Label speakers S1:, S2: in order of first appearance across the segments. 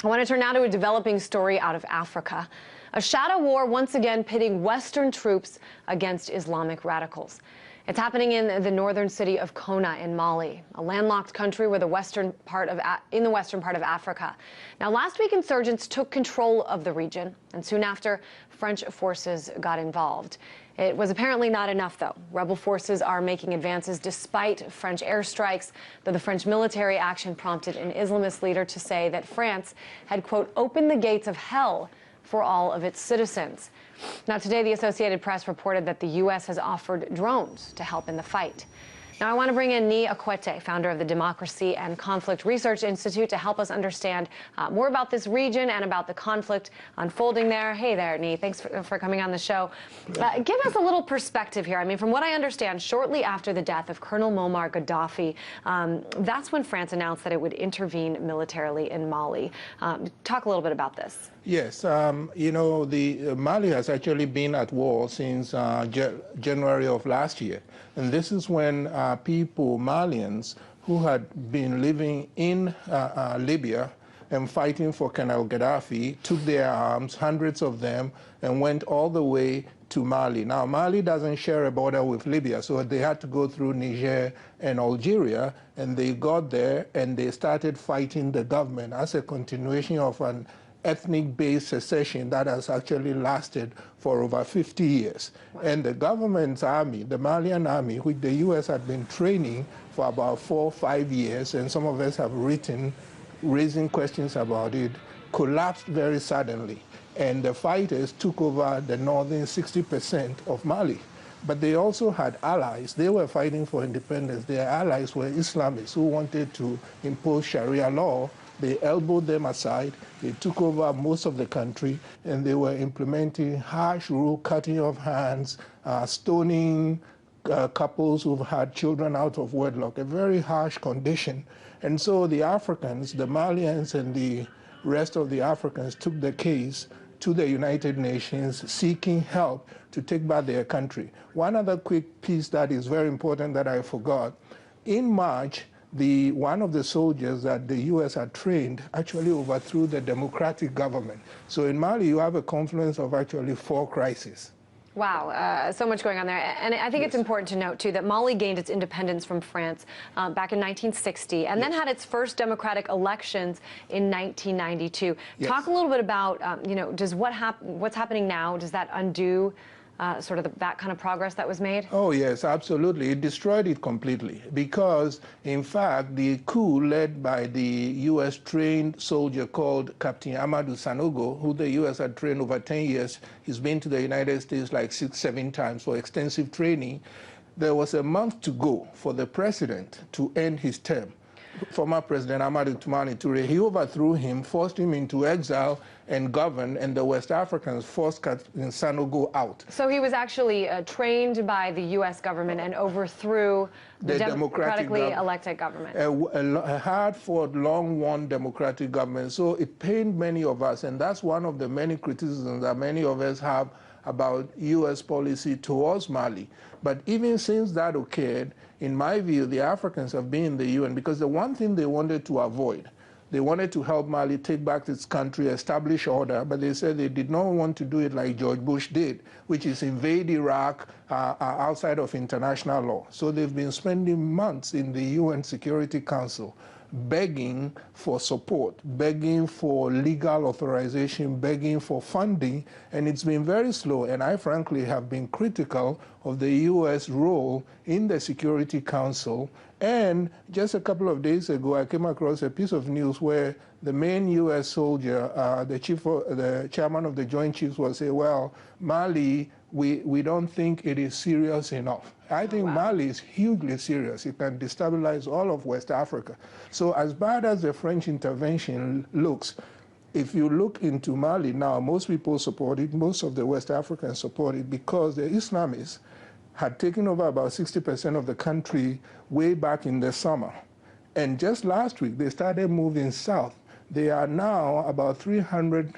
S1: I want to turn now to a developing story out of Africa. A shadow war once again pitting Western troops against Islamic radicals. It's happening in the northern city of Kona in Mali, a landlocked country where in the western part of Africa. Now, last week, insurgents took control of the region, and soon after, French forces got involved. It was apparently not enough, though. Rebel forces are making advances despite French airstrikes, though the French military action prompted an Islamist leader to say that France had, quote, opened the gates of hell for all of its citizens. Now, today, the Associated Press reported that the U.S. has offered drones to help in the fight. Now, I want to bring in Ni Akwete, founder of the Democracy and Conflict Research Institute, to help us understand more about this region and about the conflict unfolding there. Hey there, Ni. Thanks for coming on the show. Give us a little perspective here. I mean, from what I understand, shortly after the death of Colonel Muammar Gaddafi, that's when France announced that it would intervene militarily in Mali. Talk a little bit about this.
S2: Yes, Mali has actually been at war since January of last year. And this is when people, Malians, who had been living in Libya and fighting for Colonel Gaddafi, took their arms, hundreds of them, and went all the way to Mali. Now, Mali doesn't share a border with Libya, so they had to go through Niger and Algeria, and they got there and they started fighting the government as a continuation of an ethnic-based secession that has actually lasted for over 50 years. And the government's army, the Malian army, which the U.S. had been training for about 4 or 5 years, and some of us have written raising questions about it, collapsed very suddenly. And the fighters took over the northern 60% of Mali. But they also had allies. They were fighting for independence. Their allies were Islamists who wanted to impose Sharia law. They elbowed them aside, they took over most of the country, and they were implementing harsh rule, cutting off hands, stoning couples who've had children out of wedlock, a very harsh condition. And so the Africans, the Malians and the rest of the Africans took the case to the United Nations seeking help to take back their country. One other quick piece that is very important that I forgot, in March, one of the soldiers that the U.S. had trained actually overthrew the democratic government. So in Mali, you have a confluence of actually 4 crises.
S1: Wow, so much going on there. And I think it's important to note, too, that Mali gained its independence from France back in 1960 and then had its first democratic elections in 1992. Talk a little bit about, does what's happening now, does that undo sort of that kind of progress that was made? Oh,
S2: yes, absolutely. It destroyed it completely because, in fact, the coup led by the U.S.-trained soldier called Captain Amadou Sanogo, who the U.S. had trained over 10 years, he's been to the United States like 6, 7 times for extensive training. There was a month to go for the president to end his term. Former President Amadou Toumani, he overthrew him, forced him into exile and governed, and the West Africans forced Captain Sanogo out.
S1: So he was actually trained by the U.S. government and overthrew the democratically elected government.
S2: A hard-fought, long-won democratic government. So it pained many of us, and that's one of the many criticisms that many of us have about U.S. policy towards Mali. But even since that occurred, in my view, the Africans have been in the UN because the one thing they wanted to avoid, they wanted to help Mali take back its country, establish order, but they said they did not want to do it like George Bush did, which is invade Iraq outside of international law. So they've been spending months in the UN Security Council begging for support, begging for legal authorization, begging for funding, and it's been very slow. And I frankly have been critical of the U.S. role in the Security Council. And just a couple of days ago, I came across a piece of news where the main U.S. soldier, the chairman of the Joint Chiefs, was saying, well, Mali, we don't think it is serious enough. I think Mali is hugely serious. It can destabilize all of West Africa. So as bad as the French intervention looks, if you look into Mali now, most people support it, most of the West Africans support it because the Islamists had taken over about 60% of the country way back in the summer. And just last week, they started moving south. They are now about 300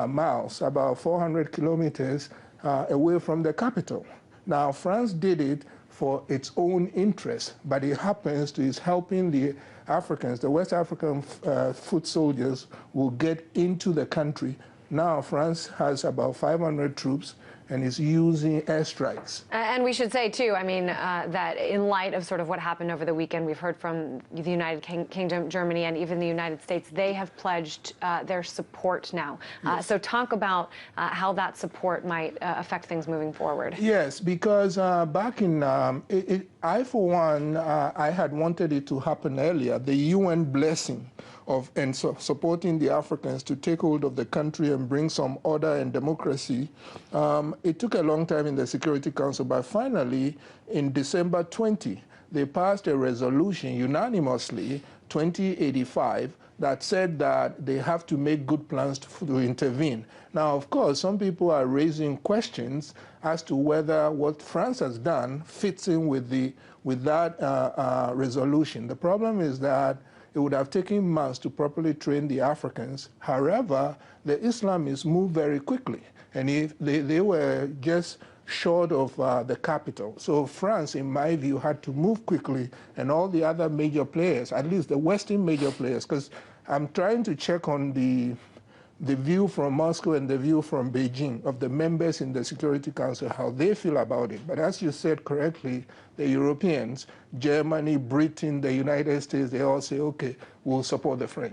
S2: miles, about 400 kilometers away from the capital. Now, France did it for its own interest, but it happens to is helping the Africans, the West African foot soldiers, will get into the country. Now, France has about 500 troops and is using airstrikes.
S1: And we should say, too, I mean, that in light of sort of what happened over the weekend, we've heard from the United Kingdom, Germany, and even the United States. They have pledged their support now. Yes. So talk about how that support might affect things moving forward.
S2: Yes, because back in, I, for one, I had wanted it to happen earlier, the UN blessing of supporting the Africans to take hold of the country and bring some order and democracy. It took a long time in the Security Council, but finally, in December 20, they passed a resolution unanimously, 2085, that said that they have to make good plans to intervene. Now, of course, some people are raising questions as to whether what France has done fits in with that resolution. The problem is that it would have taken months to properly train the Africans. However, the Islamists moved very quickly, and if they were just short of the capital. So France, in my view, had to move quickly, and all the other major players, at least the Western major players, because I'm trying to check on the view from Moscow and the view from Beijing of the members in the Security Council, how they feel about it. But as you said correctly, the Europeans, Germany, Britain, the United States, they all say, okay, we'll support the French.